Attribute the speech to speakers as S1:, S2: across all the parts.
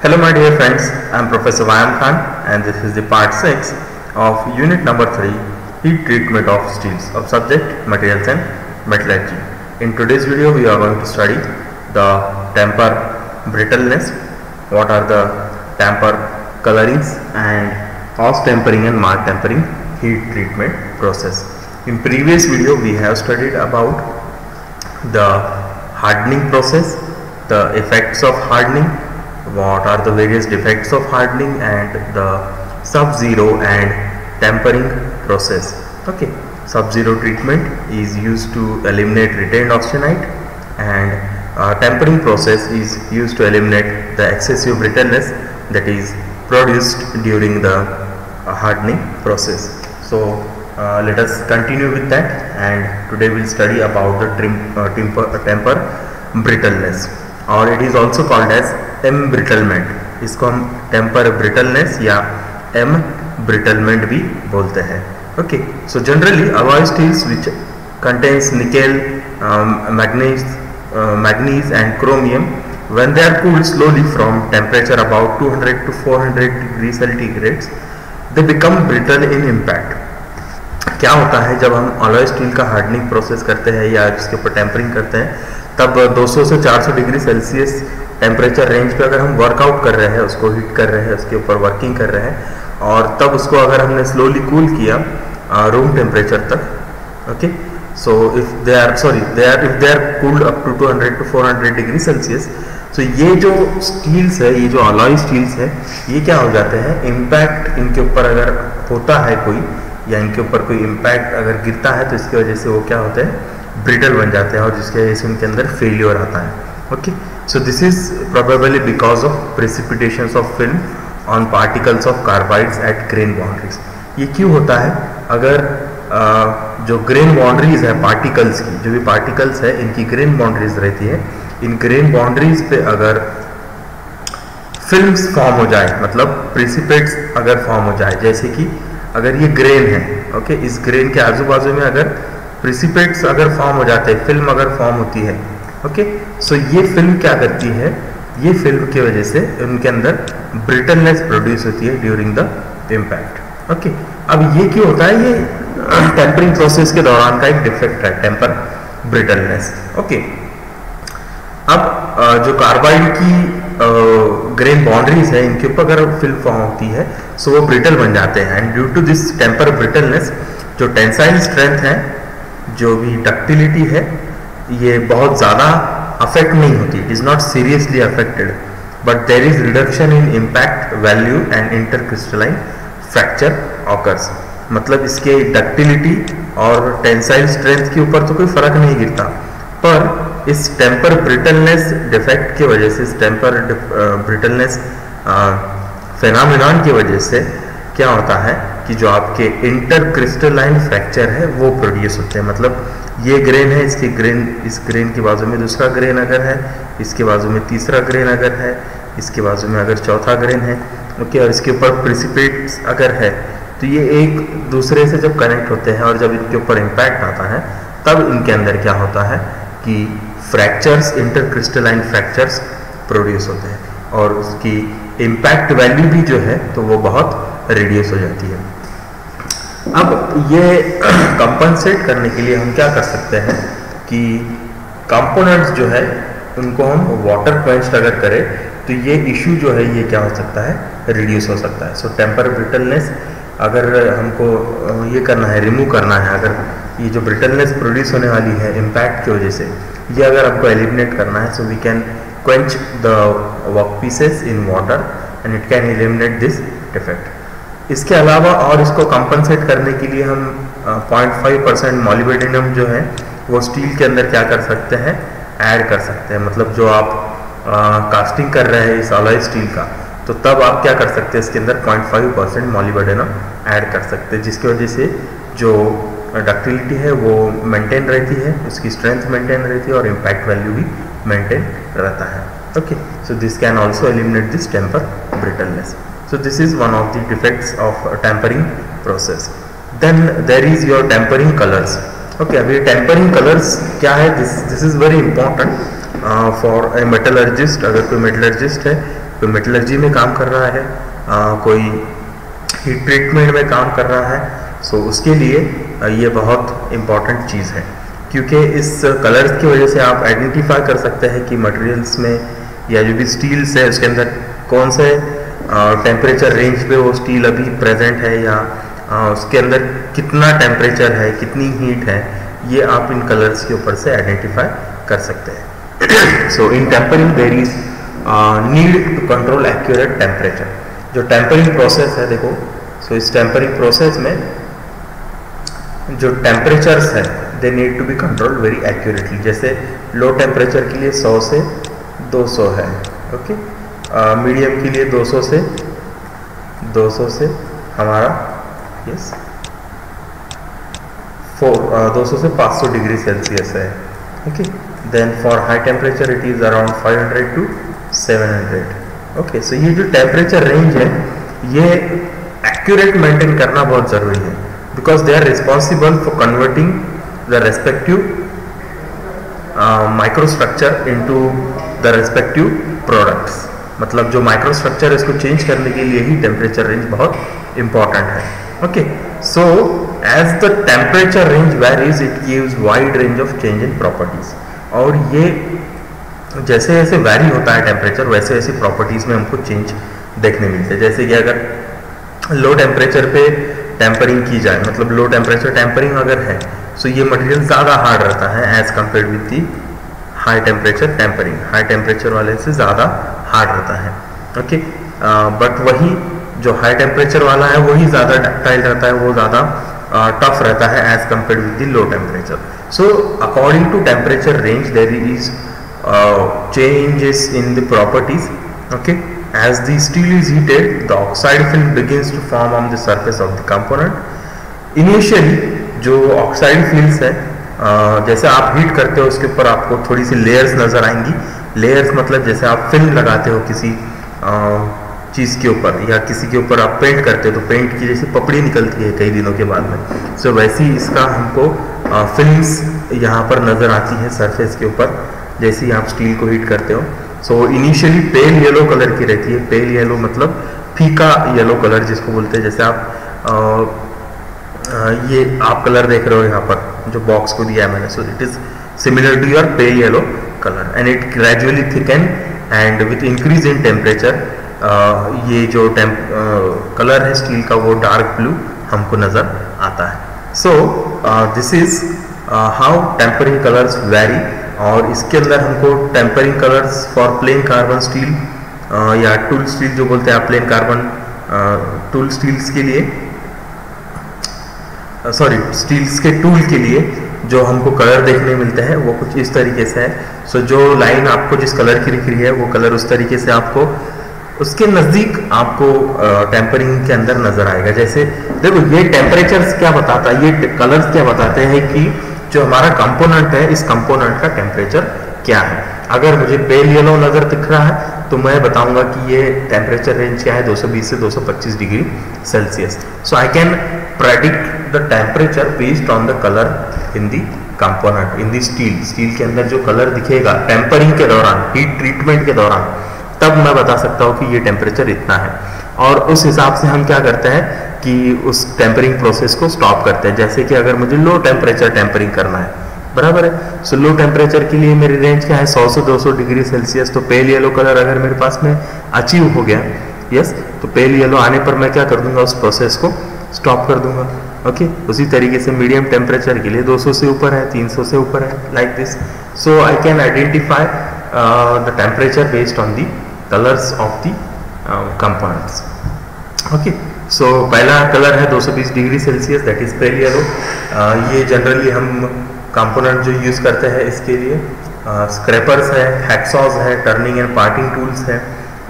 S1: Hello my dear friends, I am Professor Vayam Khan and this is the part 6 of unit number 3 heat treatment of steels of subject materials and metallurgy. In today's video we are going to study the temper brittleness, what are the temper colorings and cross tempering and mark tempering heat treatment process. In previous video we have studied about the hardening process, the effects of hardening, what are the various defects of hardening and the sub-zero and tempering process. Okay, sub-zero treatment is used to eliminate retained austenite and tempering process is used to eliminate the excessive brittleness that is produced during the hardening process. So let us continue with that, and today we will study about the temper brittleness, और it is also called as embrittlement. इसको हम temper brittleness या embrittlement भी बोलते हैं. Okay, so generally alloy steels which contains nickel, manganese and chromium, when they are cooled slowly from temperature about 200 to 400 degree centigrade, they become brittle in impact. क्या होता है जब हम अलॉय स्टील का हार्डनिंग प्रोसेस करते हैं या इसके ऊपर टेम्परिंग करते हैं, तब 200 से 400 डिग्री सेल्सियस टेम्परेचर रेंज पे अगर हम वर्कआउट कर रहे हैं, उसको हीट कर रहे हैं, उसके ऊपर वर्किंग कर रहे हैं, और तब उसको अगर हमने स्लोली कूल किया रूम टेम्परेचर तक, okay, so if they are cooled up to 200 to 400 degree Celsius, तो ये जो स्टील्स है, ये जो अलॉय स्टील्स है, ये क्या हो जाते हैं, इम्पैक्ट इनके ऊपर अगर होता है कोई, या इनके ऊपर कोई इम्पैक्ट अगर गिरता है, तो इसकी वजह से वो क्या होते हैं, ब्रिटल बन जाते हैं, और जिसकी वजह से उनके अंदर फेलियर आता है. Okay, so this is probably because of precipitations of film on particles of carbides at grain boundaries. ये क्यों होता है? अगर जो ग्रेन बाउंड्रीज है पार्टिकल्स की, जो भी पार्टिकल्स है, इनकी ग्रेन बाउंड्रीज रहती है, इन ग्रेन बाउंड्रीज पे अगर फिल्म्स फॉर्म हो जाए, मतलब प्रेसिपिटेट्स अगर फॉर्म हो जाए, जैसे कि अगर ये ग्रेन है, ओके, इस ग्रेन के आजू बाजू में अगर प्रेसिपिटेट्स अगर फॉर्म हो जाते हैं, फिल्म अगर फॉर्म होती है, ओके, सो ये फिल्म क्या करती है, ये फिल्म की वजह से उनके अंदर ब्रिटलनेस प्रोड्यूस होती है ड्यूरिंग द इम्पैक्ट. ओके, अब ये क्यों होता है? ये टेम्परिंग प्रोसेस के दौरान का एक डिफेक्ट है, टेम्पर ब्रिटलनेस. ओके, अब जो कार्बाइड की ग्रेन बाउंड्रीज है, इनके ऊपर अगर फिल्म फॉर्म होती है, सो वो ब्रिटल बन जाते हैं, and due to this temper brittleness जो टेंसाइल स्ट्रेंथ है, जो भी डक्टिलिटी है, ये बहुत ज़्यादा अफेक्ट नहीं होती. It is not seriously affected, but there is reduction in impact value and intercrystalline fracture occurs. मतलब इसके डक्टिलिटी और टेंसाइल स्ट्रेंथ के ऊपर तो कोई फर्क नहीं गिरता, पर इस टेम्पर ब्रिटलनेस डिफेक्ट की वजह से, इस टेम्पर ब्रिटलनेस फेनोमेनन की वजह से क्या होता है कि जो आपके इंटरक्रिस्टलाइन फ्रैक्चर है वो प्रोड्यूस होते हैं. मतलब ये ग्रेन है, इसकी ग्रेन, इस ग्रेन की बाजू में दूसरा ग्रेन अगर है, इसके बाजू में तीसरा ग्रेन अगर है, इसके बाजू में अगर चौथा ग्रेन है, ओके, और इसके ऊपर प्रेसिपिटेट्स अगर है, तो ये एक दूसरे से जब कनेक्ट होते हैं और जब इनके ऊपर इम्पैक्ट आता है, तब इनके अंदर क्या होता है कि फ्रैक्चर्स, इंटरक्रिस्टलाइन फ्रैक्चर्स प्रोड्यूस होते हैं, और उसकी इम्पैक्ट वैल्यू भी जो है तो वो बहुत रिड्यूस हो जाती है. अब ये कंपनसेट करने के लिए हम क्या कर सकते हैं कि कंपोनेंट्स जो है उनको हम वाटर क्वेंच्ड अगर करें, तो ये इशू जो है ये क्या हो सकता है, रिड्यूस हो सकता है. सो टेम्पर ब्रिटलनेस अगर हमको ये करना है, रिमूव करना है, अगर ये जो ब्रिटलनेस प्रोड्यूस होने वाली है इम्पैक्ट की वजह से, ये अगर हमको एलिमिनेट करना है, so we can quench the work pieces in water and it can eliminate this defect. इसके अलावा और इसको कंपनसेट करने के लिए हम 0.5% मॉलिबेडिनम जो है वो स्टील के अंदर क्या कर सकते हैं, ऐड कर सकते हैं. मतलब जो आप कास्टिंग कर रहे हैं इस अलॉय स्टील का, तो तब आप क्या कर सकते हैं, इसके अंदर 0.5% मॉलिबेडिनम ऐड कर सकते हैं, जिसकी वजह से जो डक्टिलिटी है वो मेंटेन रहती है, उसकी स्ट्रेंथ मेंटेन रहती है, और इम्पैक्ट वैल्यू भी मेंटेन रहता है. Okay, so this can also eliminate this temper brittleness. So this is one of the defects of tempering process. Then there is your tempering colors. Okay, अभी tempering colors क्या है? This is very important for a metallurgist. अगर कोई metallurgist है कोई metallurgy में काम कर रहा है, कोई हीट ट्रीटमेंट में काम कर रहा है, सो उसके लिए ये बहुत इम्पॉर्टेंट चीज़ है, क्योंकि इस कलर्स की वजह से आप आइडेंटिफाई कर सकते हैं कि मटेरियल्स में या जो भी स्टील्स है उसके अंदर कौन से टेम्परेचर रेंज पे वो स्टील अभी प्रेजेंट है, या उसके अंदर कितना टेम्परेचर है, कितनी हीट है, ये आप इन कलर्स के ऊपर से आइडेंटिफाई कर सकते हैं। So in tempering there is need to control accurate temperature. जो टेम्परिंग प्रोसेस है देखो, सो इस टेम्परिंग प्रोसेस में जो टेम्परेचर्स है they need to be control very accurately. जैसे लो टेम्परेचर के लिए 100 से 200 है, ओके, मीडियम के लिए 200 से हमारा यस 200 से 500 डिग्री सेल्सियस है, okay. Then for high temperature it is around 500 to 700, okay. So ये जो टेम्परेचर रेंज है ये एक्यूरेट मेंटेन करना बहुत ज़रूरी है, because they are responsible for converting the respective microstructure into the respective products। मतलब जो माइक्रोस्ट्रक्चर इसको चेंज करने के लिए ही टेम्परेचर रेंज बहुत इंपॉर्टेंट है, okay. So as the temperature range varies it gives wide range of change in properties. और ये जैसे जैसे वेरी होता है टेम्परेचर वैसे वैसे प्रॉपर्टीज में हमको चेंज देखने मिलते हैं। जैसे कि अगर लो टेम्परेचर पे टेम्परिंग की जाए, मतलब लो टेम्परेचर टेम्परिंग अगर है, सो ये मटेरियल ज़्यादा हार्ड रहता है as compare with the high temperature tempering. High temperature वाले से ज़्यादा हार्ड रहता है, ओके। बट वही जो हाई टेम्परेचर वाला है वही ज़्यादा डक्टाइल रहता है, वो ज़्यादा टफ रहता है as compare with the low temperature. So according to temperature range there is changes in the properties, okay। As the steel is heated, the oxide film begins to form on the surface of the component। Initially जो oxide films है, जैसे आप heat करते हो उसके ऊपर आपको थोड़ी सी लेयर्स नज़र आएंगी। लेयर्स मतलब जैसे आप फिल्म लगाते हो किसी चीज़ के ऊपर या किसी के ऊपर आप पेंट करते हो तो पेंट की जैसे पपड़ी निकलती है कई दिनों के बाद में, सो वैसी इसका हमको फिल्म्स यहाँ पर नज़र आती है सरफेस के ऊपर जैसे ही आप स्टील को हीट करते हो। सो इनिशियली पेल येलो कलर की रहती है। पेल येलो मतलब फीका येलो कलर जिसको बोलते हैं। जैसे आप ये आप कलर देख रहे हो यहाँ पर जो बॉक्स को दिया है मैंने, so it is similar to your pale yellow colour and it gradually thicken and with increase in temperature ये जो कलर है स्टील का वो डार्क ब्लू हमको नज़र आता है। So this is how tempering colours vary. और इसके अंदर हमको tempering colours for plain carbon steel या टूल स्टील जो बोलते हैं आप, प्लेन कार्बन टूल स्टील्स के लिए, सॉरी स्टील्स के टूल के लिए जो हमको कलर देखने मिलते हैं वो कुछ इस तरीके से है। सो जो लाइन आपको जिस कलर की दिख रही है वो कलर उस तरीके से आपको उसके नज़दीक आपको टेम्परिंग के अंदर नज़र आएगा। जैसे देखो ये टेम्परेचर्स क्या बताता है, ये कलर्स क्या बताते हैं कि जो हमारा कंपोनेंट है इस कंपोनेंट का टेम्परेचर क्या है। अगर मुझे पेल येलो नज़र दिख रहा है तो मैं बताऊंगा कि ये टेम्परेचर रेंज क्या है, 220 से 225 degree Celsius. So I can predict the temperature based on the colour in the component in the steel. Steel के अंदर जो कलर दिखेगा टेम्परिंग के दौरान, हीट ट्रीटमेंट के दौरान, तब मैं बता सकता हूँ कि ये टेम्परेचर इतना है। और उस हिसाब से हम क्या करते हैं कि उस टेम्परिंग प्रोसेस को स्टॉप करते हैं। जैसे कि अगर मुझे लो टेम्परेचर टेम्परिंग करना है, बराबर है, सो लो टेम्परेचर के लिए मेरी रेंज क्या है 100 से 200 डिग्री सेल्सियस। तो पेल येलो कलर अगर मेरे पास में अचीव हो गया, यस, तो पेल येलो आने पर मैं क्या कर दूंगा, उस प्रोसेस को स्टॉप कर दूंगा, ओके। उसी तरीके से मीडियम टेम्परेचर के लिए 200 से ऊपर है, 300 से ऊपर है, like this. So I can identify the temperature based on the colours of the components, okay. So पहला कलर है 220 degree Celsius, that is pale yellow. ये जनरली हम कंपोनेंट जो यूज़ करते हैं इसके लिए स्क्रैपर्स है, हैक्सॉज है, टर्निंग एंड पार्टिंग टूल्स है,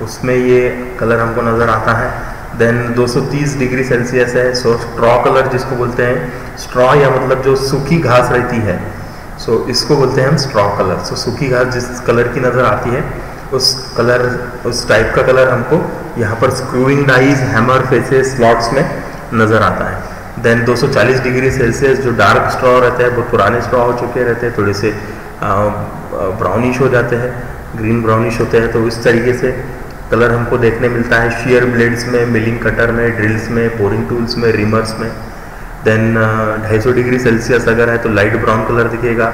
S1: उसमें ये कलर हमको नज़र आता है। देन 230 डिग्री सेल्सियस है, सो स्ट्रॉ कलर जिसको बोलते हैं, स्ट्रॉ या मतलब जो सूखी घास रहती है, सो इसको बोलते हैं हम स्ट्रॉ कलर। सो सूखी घास जिस कलर की नज़र आती है उस टाइप का कलर हमको यहाँ पर screwing dies, hammer, faces, slots में नज़र आता है। देन 240 डिग्री सेल्सियस जो डार्क स्ट्रॉ रहते हैं, बहुत पुराने स्ट्रॉ हो चुके रहते हैं, थोड़े से ब्राउनिश हो जाते हैं, ग्रीन ब्राउनिश होते हैं, तो इस तरीके से कलर हमको देखने मिलता है शेयर ब्लेड्स में, मिलिंग कटर में, ड्रिल्स में, पोरिंग टूल्स में, रिमर्स में। देन 250 डिग्री सेल्सियस अगर है तो लाइट ब्राउन कलर दिखेगा।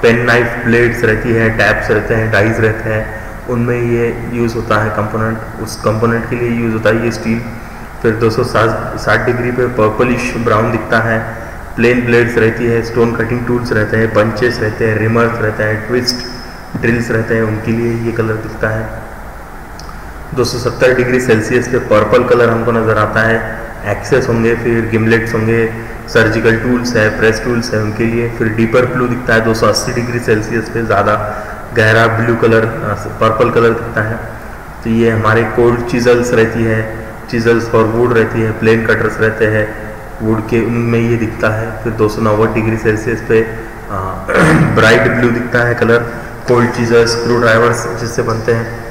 S1: पेन नाइफ ब्लेड्स रहती है, टैप्स रहते हैं, डाइज रहते हैं, उनमें ये यूज़ होता है कंपोनेंट, उस कंपोनेंट के लिए यूज़ होता है ये स्टील। फिर 260 डिग्री पे पर्पलिश ब्राउन दिखता है। प्लेन ब्लेड्स रहती है, स्टोन कटिंग टूल्स रहते हैं, पंचेस रहते हैं, रिमर्स रहते हैं, ट्विस्ट ड्रिल्स रहते हैं, उनके लिए ये कलर दिखता है। 270 डिग्री सेल्सियस पे पर्पल कलर हमको नज़र आता है। एक्सेस होंगे, फिर गिमलेट्स होंगे, सर्जिकल टूल्स है, प्रेस टूल्स है, उनके लिए। फिर डीपर ब्लू दिखता है 280 डिग्री सेल्सियस पे, ज़्यादा गहरा ब्लू कलर, पर्पल कलर दिखता है। तो ये हमारे कोल्ड चिजल्स रहती है, चिजल्स फॉर वुड रहती है, प्लेन कटर्स रहते हैं वुड के, उनमें ये दिखता है। फिर 290 डिग्री सेल्सियस पे ब्राइट ब्लू दिखता है colour, cold chisels, screw drivers जिससे बनते हैं।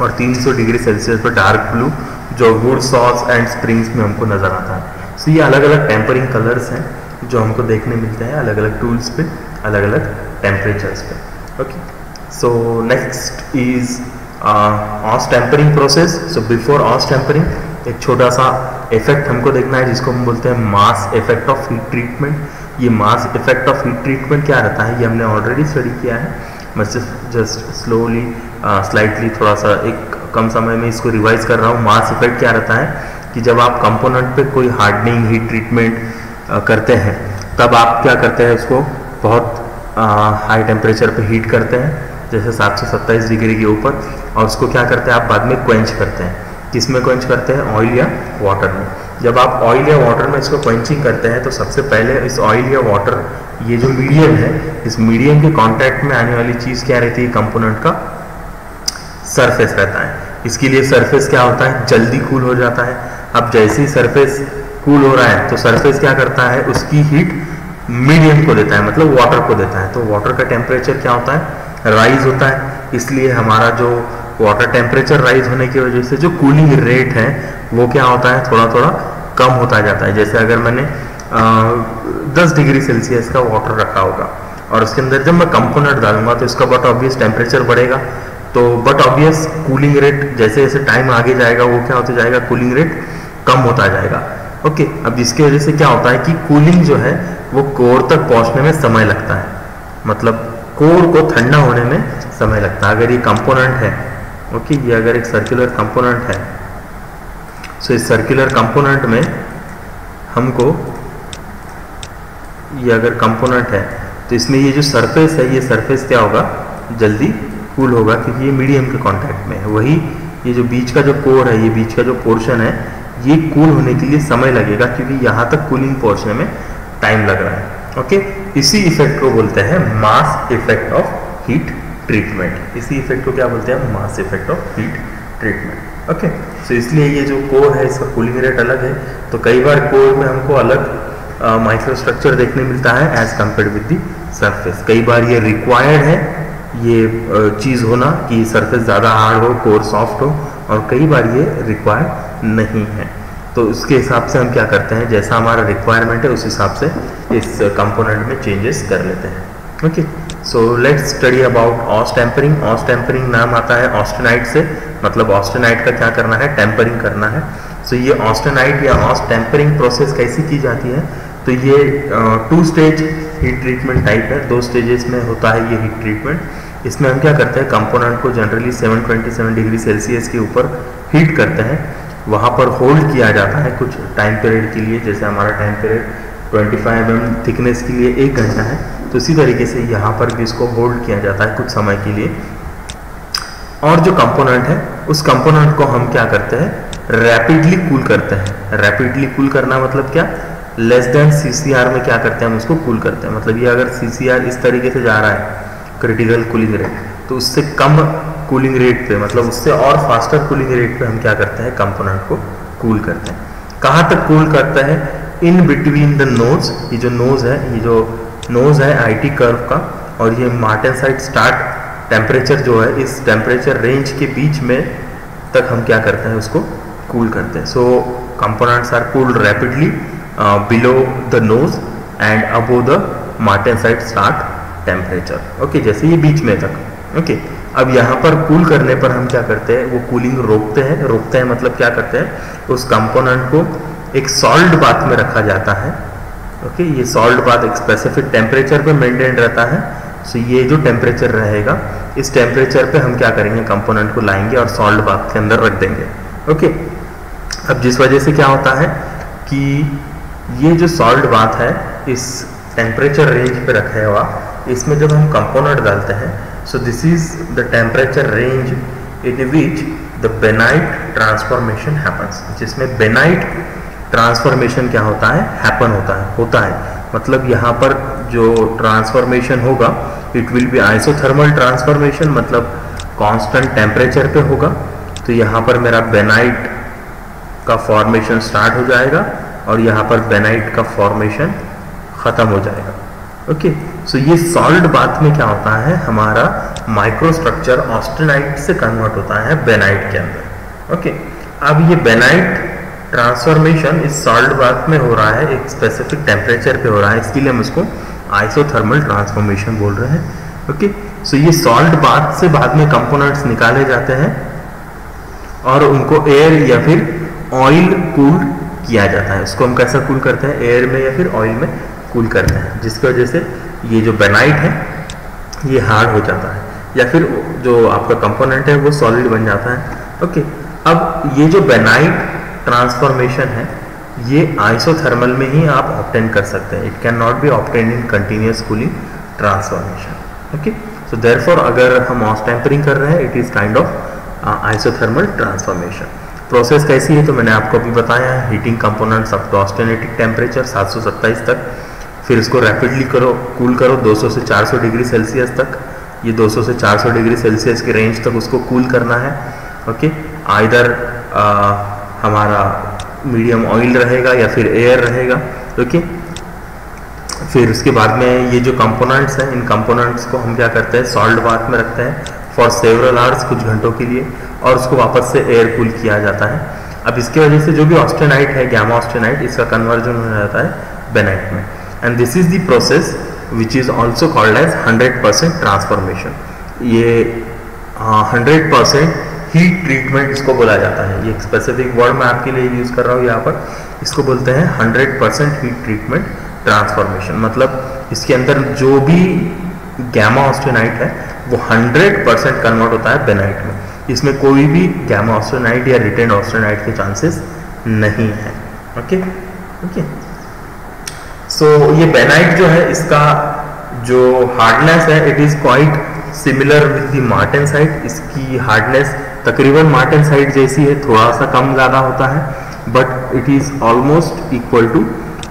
S1: और 300 डिग्री सेल्सियस पर डार्क ब्लू जो वुड सॉस एंड स्प्रिंग्स में हमको नज़र आता है। सो ये अलग अलग टेम्परिंग कलर्स हैं जो हमको देखने मिलते हैं अलग अलग टूल्स पे, अलग अलग टेम्परेचर्स पे। Okay, so next is aus tempering process. So before aus tempering एक छोटा सा इफेक्ट हमको देखना है जिसको हम बोलते हैं mass effect of heat treatment. ये मास इफेक्ट ऑफ हीट ट्रीटमेंट क्या रहता है ये हमने ऑलरेडी स्टडी किया है। मैं जस्ट स्लोली स्लाइटली थोड़ा सा एक कम समय में इसको रिवाइज कर रहा हूँ। मास इफेक्ट क्या रहता है कि जब आप कंपोनेंट पे कोई हार्डनिंग हीट ट्रीटमेंट करते हैं तब आप क्या करते हैं, उसको बहुत हाई टेम्परेचर पे हीट करते हैं, जैसे 727 डिग्री के ऊपर, और उसको क्या करते हैं आप बाद में क्वेंच करते हैं। किसमें क्वेंच करते हैं? ऑयल या वाटर में। जब आप ऑयल या वाटर में इसको क्वेंचिंग करते हैं तो सबसे पहले इस ऑयल या वाटर, ये जो मीडियम है, इस मीडियम के कांटेक्ट में आने वाली चीज़ क्या रहती है? कंपोनेंट का सरफेस रहता है। इसके लिए सरफेस क्या होता है? जल्दी कूल हो जाता है। अब जैसे ही सरफेस कूल हो रहा है तो सरफेस क्या करता है? उसकी हीट मीडियम को देता है, मतलब वाटर को देता है। तो वाटर का टेम्परेचर क्या होता है? राइज होता है। इसलिए हमारा जो वाटर टेम्परेचर राइज होने की वजह से जो कूलिंग रेट है वो क्या होता है? थोड़ा थोड़ा कम होता जाता है। जैसे अगर मैंने 10 डिग्री सेल्सियस का वाटर रखा होगा और उसके अंदर जब मैं कंपोनेंट डालूंगा तो इसका बट ऑब्वियस टेम्परेचर बढ़ेगा। तो बट ऑब्वियस कूलिंग रेट जैसे जैसे टाइम आगे जाएगा वो क्या होता जाएगा? कूलिंग रेट कम होता जाएगा। ओके, अब इसकी वजह से क्या होता है कि कूलिंग जो है वो कोर तक पहुंचने में समय लगता है, मतलब कोर को ठंडा होने में समय लगता है। अगर ये कंपोनेंट है, ओके, ये अगर एक सर्कुलर कंपोनेंट है, सो इस सर्कुलर कंपोनेंट में हमको, ये अगर कंपोनेंट है तो इसमें ये जो सरफेस है, ये सरफेस क्या होगा? जल्दी कूल होगा क्योंकि ये मीडियम के कांटेक्ट में है। वही ये जो बीच का जो कोर है, ये बीच का जो पोर्शन है, ये कूल होने के लिए समय लगेगा क्योंकि यहाँ तक कूलिंग पहुँचने में टाइम लग रहा है। ओके, इसी इफेक्ट को बोलते हैं mass effect of heat treatment. इसी इफेक्ट को क्या बोलते हैं? Mass effect of heat treatment. Okay, so इसलिए ये जो कोर है इसका कूलिंग रेट अलग है। तो कई बार कोर में हमको अलग माइक्रो स्ट्रक्चर देखने मिलता है as compare with the surface. कई बार ये रिक्वायर्ड है ये चीज़ होना कि सरफेस ज़्यादा हार्ड हो, कोर सॉफ्ट हो, और कई बार ये रिक्वायर्ड नहीं है। तो उसके हिसाब से हम क्या करते हैं, जैसा हमारा रिक्वायरमेंट है उस हिसाब से इस कंपोनेंट में चेंजेस कर लेते हैं। Okay, so let's study about aus tempering. Aus tempering नाम आता है ऑस्टेनाइट से, मतलब ऑस्टेनाइट का क्या करना है? टेम्परिंग करना है। सो ये ऑस्टेनाइट या ऑस टेम्परिंग प्रोसेस कैसी की जाती है? तो ये 2 स्टेज हीट ट्रीटमेंट टाइप है। 2 स्टेजेस में होता है ये हीट ट्रीटमेंट। इसमें हम क्या करते हैं? कंपोनेंट को जनरली 727 डिग्री सेल्सियस के ऊपर हीट करते हैं, वहाँ पर होल्ड किया जाता है कुछ टाइम पीरियड के लिए। जैसे हमारा टाइम पीरियड 25 mm थिकनेस के लिए 1 घंटा है, तो इसी तरीके से यहाँ पर भी इसको होल्ड किया जाता है कुछ समय के लिए। और जो कंपोनेंट है उस कंपोनेंट को हम क्या करते हैं? रैपिडली कूल करते हैं। रैपिडली कूल करना मतलब क्या? लेस देन CCR में क्या करते हैं? हम उसको कूल करते हैं। मतलब ये अगर CCR इस तरीके से जा रहा है, क्रिटिकल कूलिंग रेट, तो उससे कम कूलिंग रेट पे, मतलब उससे और फास्टर कूलिंग रेट पे हम क्या करते हैं? कंपोनेंट को कूल करते हैं। कहाँ तक कूल करते हैं? In between the nose. ये जो नोज है, ये जो नोज है IT कर्व का, और ये मार्टेनसाइट स्टार्ट टेम्परेचर जो है, इस टेम्परेचर रेंज के बीच में तक हम क्या करते हैं? उसको कूल करते हैं। So components are cooled rapidly below the nose and above the martensite start temperature. Okay, जैसे ये बीच में तक। ओके, अब यहाँ पर कूल करने पर हम क्या करते हैं, वो कूलिंग रोकते हैं मतलब क्या करते हैं, उस कंपोनेंट को एक सॉल्ट बाथ में रखा जाता है। ओके, ये सॉल्ट बाथ एक स्पेसिफिक टेम्परेचर पे मेंटेन रहता है। सो ये जो टेम्परेचर रहेगा, इस टेम्परेचर पे हम क्या करेंगे, कंपोनेंट को लाएंगे और सॉल्ट बाथ के अंदर रख देंगे। ओके, अब जिस वजह से क्या होता है कि ये जो सॉल्ट बाथ है इस टेम्परेचर रेंज पे रखा हुआ, इसमें जब हम कंपोनेंट डालते हैं, सो this is the temperature range in which the bainite transformation happens, जिसमें बेनाइट ट्रांसफॉर्मेशन क्या होता है, हैपन होता है। मतलब यहाँ पर जो ट्रांसफॉर्मेशन होगा, it will be isothermal transformation, मतलब कांस्टेंट टेम्परेचर पे होगा। तो यहाँ पर मेरा बेनाइट का फॉर्मेशन स्टार्ट हो जाएगा और यहाँ पर बेनाइट का फॉर्मेशन खत्म हो जाएगा। ओके, सो ये सॉल्ट बाथ में क्या होता है, हमारा माइक्रोस्ट्रक्चर ऑस्टेनाइट से कन्वर्ट होता है बेनाइट के अंदर। ओके, अब ये बेनाइट ट्रांसफॉर्मेशन इस सॉल्ट बाथ में हो रहा है, एक स्पेसिफिक टेम्परेचर पे हो रहा है, इसके लिए हम उसको आइसोथर्मल ट्रांसफॉर्मेशन बोल रहे हैं। ओके, सो ये सॉल्ट बाथ से बाद में कंपोनेंट्स निकाले जाते हैं और उनको एयर या फिर ऑयल कूल किया जाता है। इसको हम कैसा कूल करते हैं, एयर में या फिर ऑयल में कूल करते हैं, जिसकी वजह से ये जो बेनाइट है ये हार्ड हो जाता है या फिर जो आपका कंपोनेंट है वो सॉलिड बन जाता है। ओके, अब ये जो बेनाइट ट्रांसफॉर्मेशन है ये आइसोथर्मल में ही आप ऑब्टेन कर सकते हैं। It can not be obtain in continuous cooling transformation. Okay, so therefore अगर हम ऑस टेम्परिंग कर रहे हैं, it is kind of isothermal transformation. Process कैसी है तो मैंने आपको अभी बताया है, heating components up to austenitic temperature 727 तक, फिर इसको रैपिडली कूल करो 200 से 400 डिग्री सेल्सियस तक। ये 200 से 400 डिग्री सेल्सियस के रेंज तक उसको कूल करना है। ओके, आइदर हमारा मीडियम ऑयल रहेगा या फिर एयर रहेगा। ओके, फिर उसके बाद में ये जो कंपोनेंट्स हैं, इन कंपोनेंट्स को हम क्या करते हैं, सॉल्ट बाथ में रखते हैं फॉर सेवरल आवर्स, कुछ घंटों के लिए, और उसको वापस से एयर कूल किया जाता है। अब इसकी वजह से जो भी ऑस्टेनाइट है, गामा ऑस्टेनाइट, इसका कन्वर्जन हो जाता है बेनाइट में। And this is the process which is also called as 100% transformation. ये 100% हीट ट्रीटमेंट इसको बोला जाता है। ये एक स्पेसिफिक वर्ड मैं आपके लिए यूज कर रहा हूँ यहाँ पर, इसको बोलते हैं 100% हीट ट्रीटमेंट ट्रांसफॉर्मेशन। मतलब इसके अंदर जो भी गामा ऑस्टेनाइट है वो 100% कन्वर्ट होता है बेनाइट में। इसमें कोई भी गामा ऑस्टेनाइट या रिटेन ऑस्टेनाइट के चांसेस नहीं है। ओके ओके, सो ये बेनाइट जो है, इसका जो हार्डनेस है, it is quite similar with the martensite. इसकी हार्डनेस तकरीबन मार्टेनसाइट जैसी है, थोड़ा सा कम ज़्यादा होता है, but it is almost equal to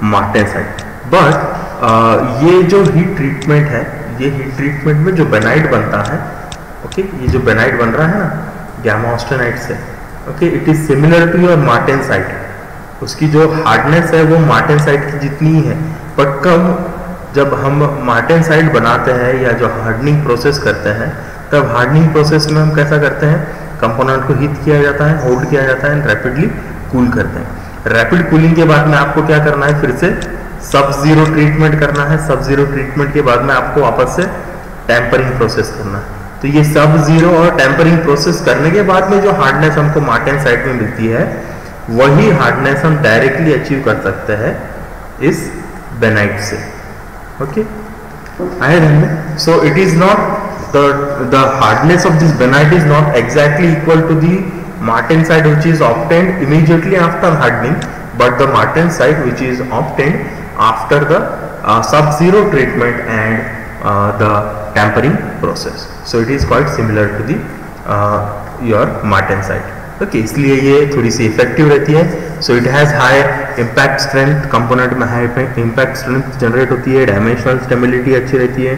S1: martensite. But ये जो हीट ट्रीटमेंट है, ये हीट ट्रीटमेंट में जो बेनाइट बनता है, ओके, ये जो बेनाइट बन रहा है ना गामा ऑस्टेनाइट से, okay, it is similar to your martensite. उसकी जो हार्डनेस है वो मार्टेनसाइट की जितनी ही है, बट कम जब हम मार्टेनसाइट बनाते हैं या जो हार्डनिंग प्रोसेस करते हैं, तब हार्डनिंग प्रोसेस में हम कैसा करते हैं, कंपोनेंट को हीट किया जाता है, होल्ड किया जाता है एंड रैपिडली कूल करते हैं। रैपिड कूलिंग के बाद में आपको क्या करना है, फिर से सब जीरो ट्रीटमेंट करना है। सब जीरो ट्रीटमेंट के बाद में आपको वापस से टेम्परिंग प्रोसेस करना है। तो ये सब जीरो और टेम्परिंग प्रोसेस करने के बाद में जो हार्डनेस हमको मार्टेनसाइट में मिलती है, वही हार्डनेस हम डायरेक्टली अचीव कर सकते हैं इस बेनाइट से। ओके, आए ध्यान में। सो it is not the hardness of this benite is not exactly equal to the martensite which is obtained immediately after hardening, but the martensite which is obtained after the sub-zero treatment and the tampering process. So it is quite similar to the your martensite. Okay, इसलिए ये थोड़ी सी effective रहती है। So it has high impact strength, component में high impact strength generate होती है, dimensional stability अच्छी रहती है,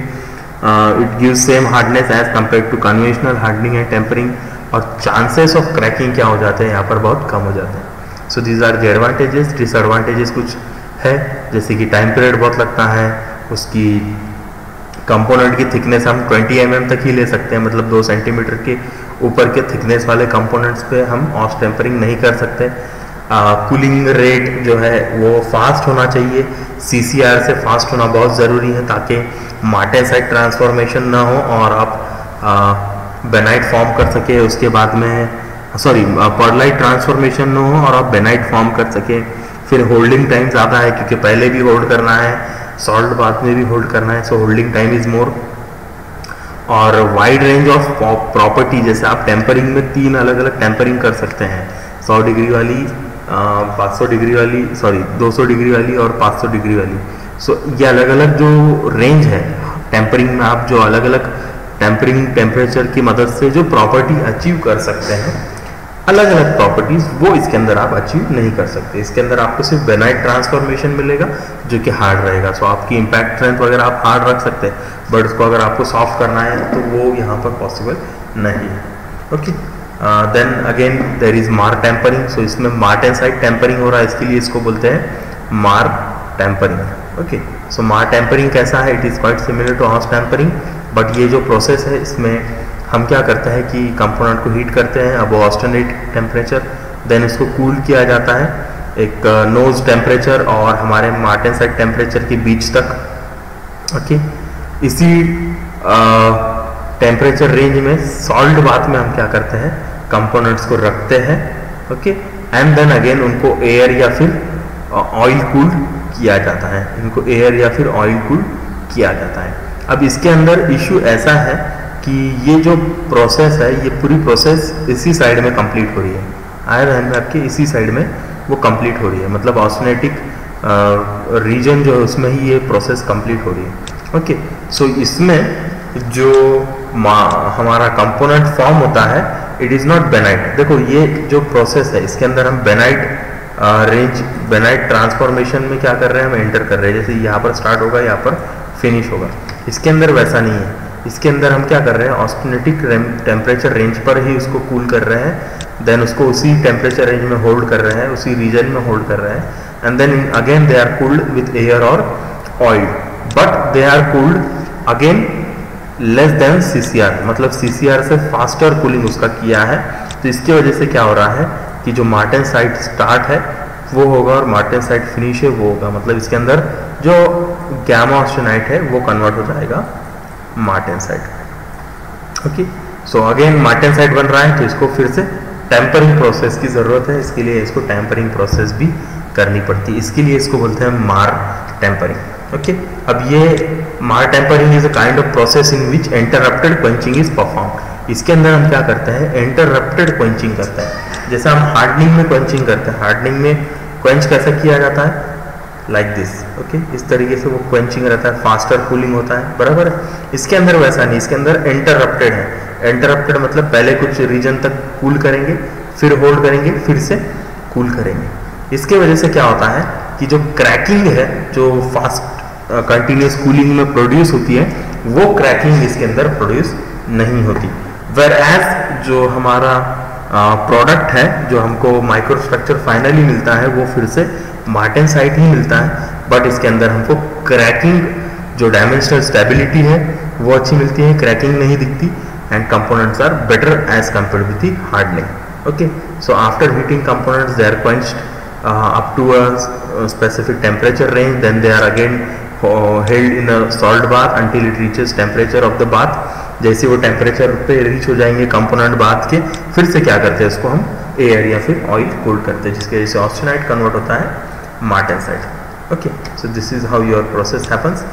S1: it gives same hardness as compare to conventional hardening and tempering, और चांसेस ऑफ क्रैकिंग क्या हो जाते हैं यहाँ पर बहुत कम हो जाते हैं। So these are the advantages. Disadvantages कुछ है, जैसे कि टाइम पीरियड बहुत लगता है, उसकी कंपोनेंट की थिकनेस हम 20 mm तक ही ले सकते हैं, मतलब 2 सेंटीमीटर के ऊपर के थिकनेस वाले कंपोनेंट्स पे हम ऑस टेम्परिंग नहीं कर सकते। कूलिंग रेट जो है वो फास्ट होना चाहिए, CCR से फास्ट होना बहुत ज़रूरी है ताकि मार्टेनसाइट ट्रांसफॉर्मेशन ना हो और आप बेनाइट फॉर्म कर सके, उसके बाद में पर्लाइट ट्रांसफॉर्मेशन न हो और आप बेनाइट फॉर्म कर सके। फिर होल्डिंग टाइम ज़्यादा है क्योंकि पहले भी होल्ड करना है, सॉल्ट बाद में भी होल्ड करना है, सो होल्डिंग टाइम इज मोर। और वाइड रेंज ऑफ प्रॉपर्टी, जैसे आप टेम्परिंग में 3 अलग अलग टेम्परिंग कर सकते हैं, 100 डिग्री वाली, 500 डिग्री वाली, 200 डिग्री वाली और 500 डिग्री वाली। सो ये अलग अलग जो रेंज है टेम्परिंग में, आप जो अलग अलग टेम्परिंग टेम्परेचर की मदद से जो प्रॉपर्टी अचीव कर सकते हैं, अलग अलग प्रॉपर्टीज, वो इसके अंदर आप अचीव नहीं कर सकते। इसके अंदर आपको सिर्फ बेनाइट ट्रांसफॉर्मेशन मिलेगा जो कि हार्ड रहेगा। सो आपकी इम्पैक्ट स्ट्रेंथ वगैरह आप हार्ड रख सकते हैं, बट उसको अगर आपको सॉफ्ट करना है तो वो यहाँ पर पॉसिबल नहीं है। Okay, then again there is martempering. So इसमें मार्टेनसाइट टेम्परिंग हो रहा है, इसके लिए इसको बोलते हैं मार टेम्परिंग। ओके, सो मार टेम्परिंग कैसा है? It is quite similar to aus tempering, but ये जो प्रोसेस है इसमें हम क्या करते हैं कि कंपोनेंट को हीट करते हैं अब ऑस्टेनेट टेम्परेचर, देन इसको कूल किया जाता है एक नोज टेम्परेचर और हमारे मार्टेनसाइट टेम्परेचर के बीच तक। ओके, इसी टेम्परेचर रेंज में सॉल्ट बाथ में हम क्या करते हैं, कंपोनेंट्स को रखते हैं। ओके, एंड देन अगेन उनको एयर या फिर ऑयल कूल किया जाता है, इनको एयर या फिर ऑयल कूल किया जाता है। अब इसके अंदर इशू ऐसा है कि ये जो प्रोसेस है, ये पूरी प्रोसेस इसी साइड में कंप्लीट हो रही है, आया ध्यान में आपके, इसी साइड में वो कंप्लीट हो रही है, मतलब ऑस्टेनेटिक रीजन जो है उसमें ही ये प्रोसेस कंप्लीट हो रही है। ओके, सो इसमें जो हमारा कंपोनेंट फॉर्म होता है, इट इज़ नॉट बेनाइट। देखो ये जो प्रोसेस है इसके अंदर हम बेनाइट बेनाइट ट्रांसफॉर्मेशन में क्या कर रहे हैं, हम एंटर कर रहे हैं, जैसे यहाँ पर स्टार्ट होगा यहाँ पर फिनिश होगा। इसके अंदर वैसा नहीं है, इसके अंदर हम क्या कर रहे हैं, ऑस्टेनेटिक टेम्परेचर रेंज पर ही उसको कूल कर रहे हैं, देन उसको उसी टेम्परेचर रेंज में होल्ड कर रहे हैं, उसी रीजन में होल्ड कर रहे हैं, and then again they are cooled with air और oil, but they are cooled again less than CCR, मतलब CCR से फास्टर कूलिंग उसका किया है। तो इसकी वजह से क्या हो रहा है कि जो मार्टेनसाइट स्टार्ट है वो होगा और मार्टेनसाइट फिनिश है वो होगा, मतलब इसके अंदर जो गैमा ऑस्टेनाइट है वो कन्वर्ट हो जाएगा martensite. Okay, so again martensite बन रहा है तो इसको फिर से टेम्परिंग प्रोसेस की ज़रूरत है, इसके लिए इसको टेम्परिंग प्रोसेस भी करनी पड़ती है, इसके लिए इसको बोलते हैं मार टेम्परिंग। ओके, अब ये martempering is a kind of process in which interrupted quenching is performed. इसके अंदर हम क्या करते हैं, इंटरप्टेड क्वेंचिंग करते हैं, जैसे हम हार्डनिंग में क्वेंचिंग करते हैं। हार्डनिंग में क्वेंच कैसे किया जाता है, लाइक दिस। ओके, इस तरीके से वो क्वेंचिंग रहता है, फास्टर कूलिंग होता है, बराबर है। इसके अंदर वैसा नहीं, इसके अंदर इंटरप्टेड है। इंटरप्टेड मतलब पहले कुछ रीजन तक कूल करेंगे, फिर होल्ड करेंगे, फिर से कूल करेंगे। इसके वजह से क्या होता है कि जो क्रैकिंग है, जो फास्ट कंटिन्यूस कूलिंग में प्रोड्यूस होती है, वो क्रैकिंग इसके अंदर प्रोड्यूस नहीं होती। वेर एज जो हमारा प्रोडक्ट है, जो हमको माइक्रोस्ट्रक्चर फाइनली मिलता है, वो फिर से मार्टेनसाइट ही मिलता है, बट इसके अंदर हमको क्रैकिंग जो डायमेंशनल स्टेबिलिटी है वो अच्छी मिलती है, क्रैकिंग नहीं दिखती, and components are better as compared with the hardening. Okay, so after heating components they are quenched up to a specific temperature range, then they are again held in a salt bath until it reaches temperature of the bath। जैसे वो temperature पे reach हो जाएंगे component bath के, फिर से क्या करते हैं, उसको हम एयर या फिर ऑयल कूल करते हैं, जिसकी वजह से ऑस्टेनाइट कन्वर्ट होता है martensite. Okay, so this is how your process happens.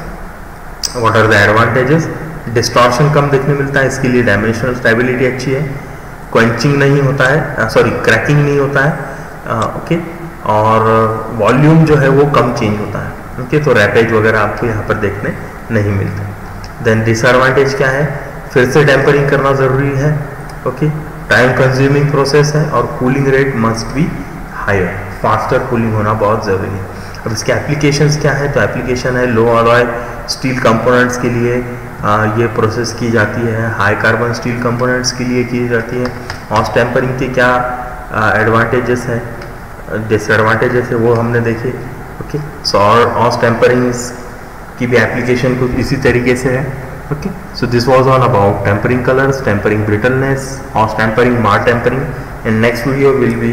S1: What are the advantages? Distortion कम देखने मिलता है, इसके लिए डायमेंशनल स्टेबिलिटी अच्छी है, क्वेंचिंग नहीं होता है, क्रैकिंग नहीं होता है। ओके, और वॉल्यूम जो है वो कम चेंज होता है। ओके, तो रैपेज वगैरह आपको यहाँ पर देखने नहीं मिलता। देन डिसएडवांटेज क्या है, फिर से टेम्परिंग करना ज़रूरी है। ओके, टाइम कंज्यूमिंग प्रोसेस है और cooling rate must be higher, faster cooling होना बहुत ज़रूरी है। अब इसके एप्लीकेशंस क्या है, तो एप्लीकेशन है लो अलॉय स्टील कंपोनेंट्स के लिए ये प्रोसेस की जाती है, हाई कार्बन स्टील कंपोनेंट्स के लिए की जाती है। ऑस टेम्परिंग के क्या एडवांटेजेस हैं, डिसएडवांटेजेस है, वो हमने देखे। ओके, सो ऑस टेम्परिंग की भी एप्लीकेशन कुछ इसी तरीके से है। Okay, so this was all about tempering colours, tempering brittleness, aus tempering, mar tempering. In next video will B